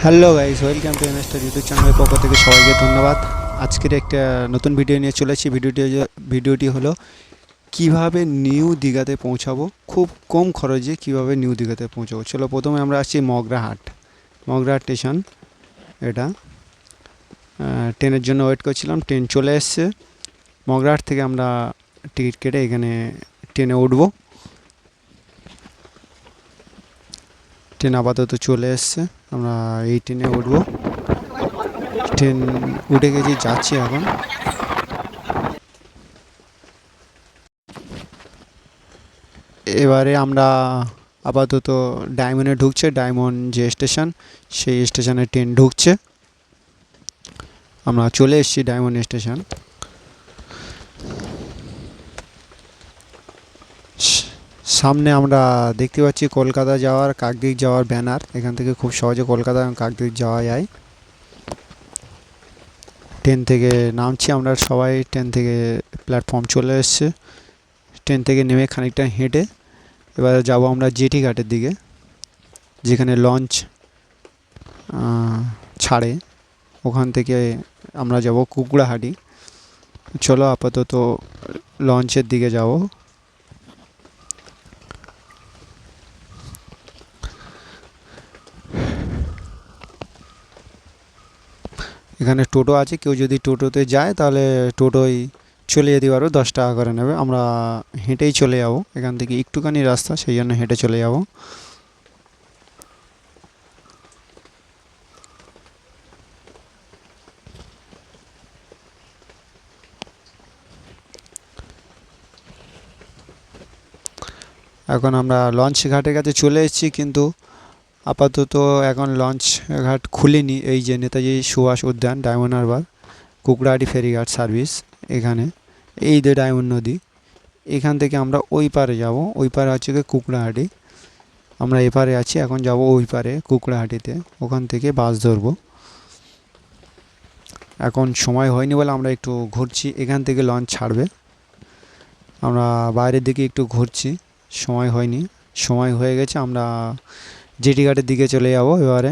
Hello guys, welcome to M star YouTube চ্যানেলের পক্ষ থেকে সবাইকে ধন্যবাদ। আজকের একটা নতুন ভিডিও নিয়ে চলেছি। ভিডিওটি হলো কিভাবে নিউ দীঘাতে পৌঁছাবো, খুব কম খরচে কিভাবে নিউ দীঘাতে পৌঁছাবো। চলো, প্রথমে আমরা আসছি মগরাহাট স্টেশন। এটা ট্রেনের জন্য ওয়েট করছিলাম, ট্রেন চলে এসছে। মগরাহাট থেকে আমরা টিকিট কেটে এখানে ট্রেনে উঠবো। ট্রেন আপাতত চলে এসছে, আমরা এই ট্রেনে উঠবো। ট্রেন উঠে গেছি, যাচ্ছি এখন। এবারে আমরা আপাতত ডায়মন্ডে ঢুকছে, ডায়মন্ড যে স্টেশন, সেই স্টেশনে ট্রেন ঢুকছে। আমরা চলে এসেছি ডায়মন্ড স্টেশন। সামনে আমরা দেখতে পাচ্ছি কলকাতা যাওয়ার, কাকদ্বীপ যাওয়ার ব্যানার। এখান থেকে খুব সহজে কলকাতা এবং কাকদ্বীপ যাওয়া যায়। ট্রেন থেকে নামছি আমরা সবাই, ট্রেন থেকে প্ল্যাটফর্ম চলে এসছে। ট্রেন থেকে নেমে খানিকটা হেঁটে এবারে যাব আমরা জেটি ঘাটের দিকে, যেখানে লঞ্চ ছাড়ে। ওখান থেকে আমরা যাব কুকড়াহাটি। চলো আপাতত লঞ্চের দিকে যাব। এখানে টোটো আছে, কেউ যদি টোটোতে যায় তাহলে টোটোই চলে যেতে পারবে, 10 টাকা করে নেবে। আমরা হেঁটেই চলে যাব, এখান থেকে একটুখানি রাস্তা, সেই জন্য হেঁটে চলে যাব। এখন আমরা লঞ্চ ঘাটের কাছে চলে এসেছি, কিন্তু আপাতত এখন লঞ্চ ঘাট খুলেনি। এই যে নেতাজি সুভাষ উদ্যান, ডায়মন্ড হারবার, কুকড়াহাটি ফেরিঘাট সার্ভিস, এখানে এই যে ডায়মন্ড নদী, এখান থেকে আমরা ওই পারে যাব। ওই পারে হচ্ছে কি কুকড়াহাটি। আমরা এপারে আছি, এখন যাব ওই পারে কুকড়াহাটিতে। ওখান থেকে বাস ধরবো। এখন সময় হয়নি বলে আমরা একটু ঘুরছি। এখান থেকে লঞ্চ ছাড়বে, আমরা বাইরের দিকে একটু ঘুরছি। সময় হয়নি, সময় হয়ে গেছে। আমরা জেটি ঘাটের দিকে চলে যাব এবারে।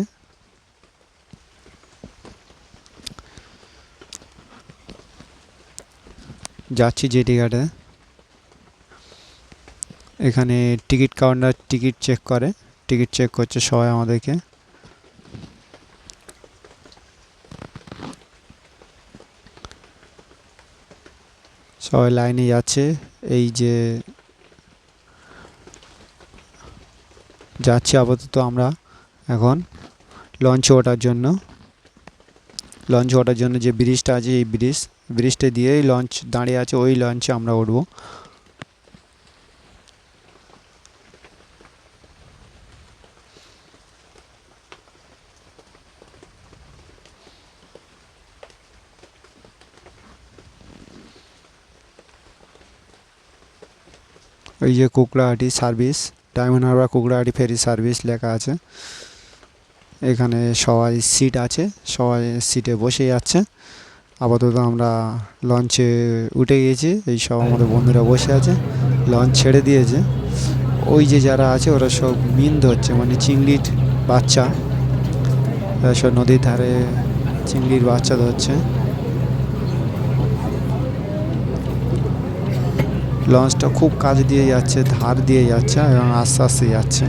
যাচ্ছি জেটি ঘাটে। এখানে টিকিট কাউন্টার টিকিট চেক করে, টিকিট চেক করছে সবাই আমাদেরকে। সবাই লাইনে যাচ্ছে। এই যে যাচ্ছি আপাতত আমরা এখন লঞ্চে ওঠার জন্য। লঞ্চে ওঠার জন্য যে ব্রিজটা আছে, এই ব্রিজটা দিয়েই লঞ্চ দাঁড়িয়ে আছে, ওই লঞ্চে আমরা উঠবো। ওই যে Kukrahati service, Diamond Harbour Kukrahati ferry service লেখা আছে। এখানে সবাই সিট আছে, সবাই সিটে বসে যাচ্ছে। আপাতত আমরা লঞ্চে উঠে গিয়েছি, এই সব আমাদের বন্ধুরা বসে আছে। লঞ্চ ছেড়ে দিয়েছে। ওই যে যারা আছে ওরা সব মিন ধরছে, মানে চিংড়ির বাচ্চা। সব নদীর ধারে চিংড়ির বাচ্চা ধরছে। লঞ্চটা খুব কাছ দিয়ে যাচ্ছে, ধার দিয়ে যাচ্ছে এবং আস্তে আস্তে যাচ্ছে।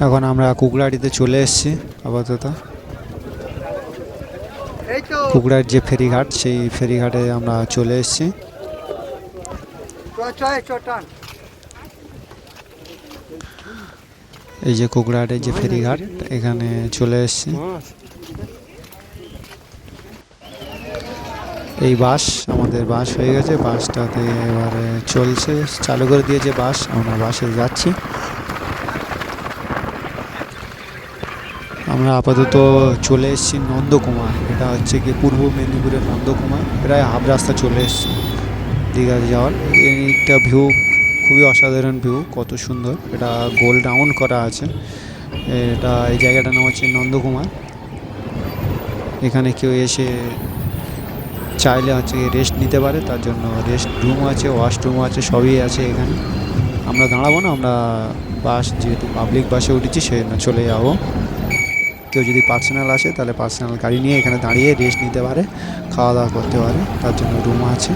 এখন আমরা কুকড়াহাটিতে চলে এসেছি আপাতত। কুকড়ার যে ফেরিঘাট, সেই ফেরিঘাটে আমরা চলে এসেছি। এই যে কুকড়াহাটের যে ফেরিঘাট, এখানে চলে এসেছি। এই বাস, আমাদের বাস হয়ে গেছে। বাসটাতে এবারে চলছে, চালু করে দিয়েছে বাস। আমরা বাসে যাচ্ছি। আমরা আপাতত চলে এসেছি নন্দকুমার। এটা হচ্ছে কি পূর্ব মেদিনীপুরের নন্দকুমার, প্রায় হাফ রাস্তা চলে এসেছি। দীঘাতে যাওয়ার। এইটা ভিউ খুবই অসাধারণ ভিউ, কত সুন্দর। এটা গোল রাউন্ড করা আছে। এটা এই জায়গাটার নাম হচ্ছে নন্দকুমার। এখানে কেউ এসে চাইলে হচ্ছে রেস্ট নিতে পারে, তার জন্য রেস্ট রুম আছে, ওয়াশরুম আছে, সবই আছে এখানে। আমরা দাঁড়াবো না, আমরা বাস যেহেতু পাবলিক বাসে উঠেছি সেই জন্য চলে যাবো। কেউ যদি পার্সোনাল আসে তাহলে পার্সোনাল গাড়ি নিয়ে এখানে দাঁড়িয়ে রেস্ট নিতে পারে, খাওয়া দাওয়া করতে পারে, তার জন্য রুম আছে।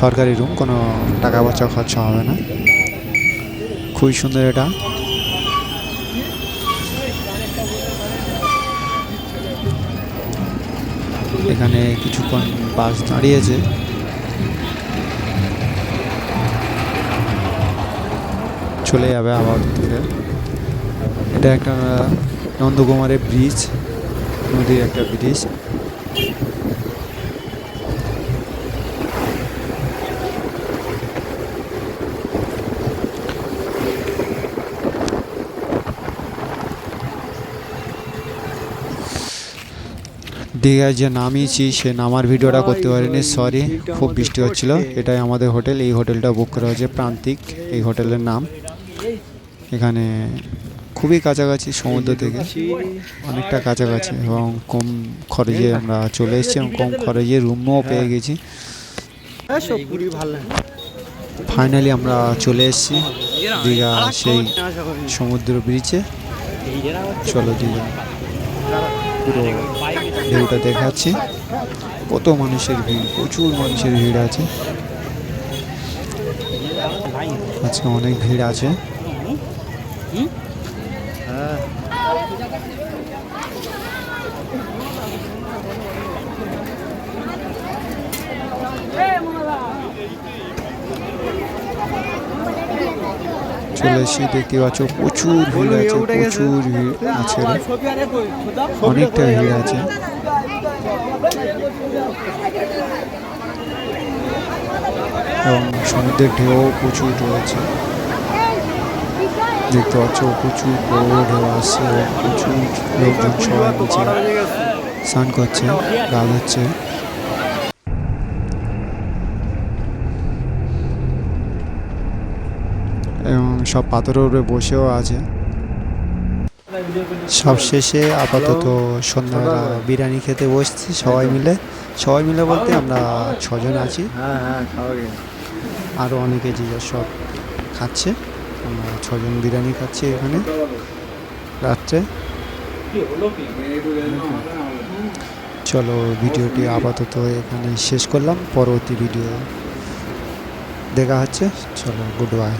সরকারি রুম, কোনো টাকা পয়সা খরচা হবে না। খুবই সুন্দর এটা। এখানে কিছুক্ষণ বাস দাঁড়িয়েছে। চলে যাবে আবার থেকে। এটা একটা নন্দকুমারের ব্রিজ, নদীর একটা ব্রিজ। দীঘায় যে নামিয়েছি সে নামার ভিডিওটা করতে পারিনি, সরি, খুব বৃষ্টি হচ্ছিল। এটাই আমাদের হোটেল, এই হোটেলটা বুক করা হয়েছে প্রান্তিক, এই হোটেলের নাম। এখানে খুবই কাছাকাছি সমুদ্র থেকে, অনেকটা কাছাকাছি, এবং কম খরচে আমরা চলে এসেছি এবং কম খরচে রুমও পেয়ে গেছি। ফাইনালি আমরা চলে এসেছি দীঘা সেই সমুদ্র ব্রিজে। চলো দীঘা পুরো ঢেউটা দেখাচ্ছি। কত মানুষের ভিড়, প্রচুর মানুষের ভিড় আছে আজকে, অনেক ভিড় আছে। চলে এসে দেখতে পাচ্ছ প্রচুর ভিড় আছে, প্রচুর ভিড় আছে, অনেকটা ভিড় আছে। এবং সমুদ্রের ঢেউ প্রচুর রয়েছে, দেখতে পাচ্ছ প্রচুর বড় ঢেউ আসছে এবং প্রচুর লোকজন সবাই নিচে স্নান করছে, গা ধুচ্ছে। এবং সব পাথরের উপরে বসেও আছে। সব শেষে আপাতত সন্ধ্যাবেলা বিরিয়ানি খেতে বসছি সবাই মিলে। সবাই মিলে বলতে আমরা 6 জন আছি, আরও অনেকে যে সব খাচ্ছে। আমরা 6 জন বিরিয়ানি খাচ্ছি এখানে রাত্রে। চলো ভিডিওটি আপাতত এখানে শেষ করলাম, পরবর্তী ভিডিও দেখা হচ্ছে। চলো, গুড বাই।